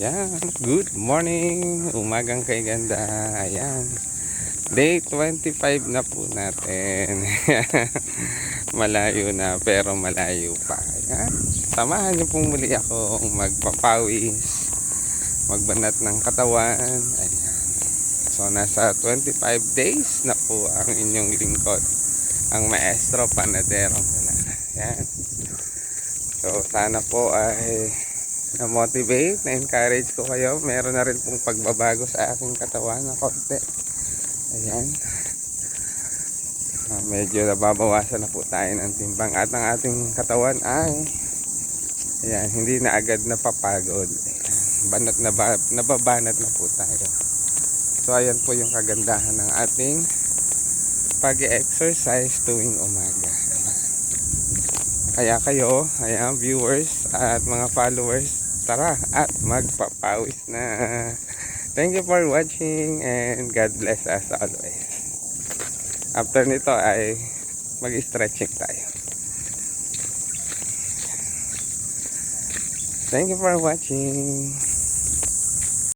Ayan, good morning. Umagang kay ganda. Ayan. Day 25 na po natin. Malayo na pero malayo pa. Ayan. Samahan niyo pong muli ako magpapawis, magbanat ng katawan. Ayan. So nasa 25 days na po ang inyong lingkod, ang maestro panaderong galana. Ayan. So sana po ay na-motivate, na-encourage ko kayo. Meron na rin pong pagbabago sa aking katawan na konti. Ayan. Medyo nababawasan na po tayo ng timbang. At ang ating katawan ay ayan, hindi na agad napapagod. Banat na nababanat na po tayo. So ayan po yung kagandahan ng ating pag-exercise tuwing umaga. Kaya kayo, ayan, viewers at mga followers, tara at magpapawis na. Thank you for watching and God bless us always. After nito ay mag-stretching tayo. Thank you for watching.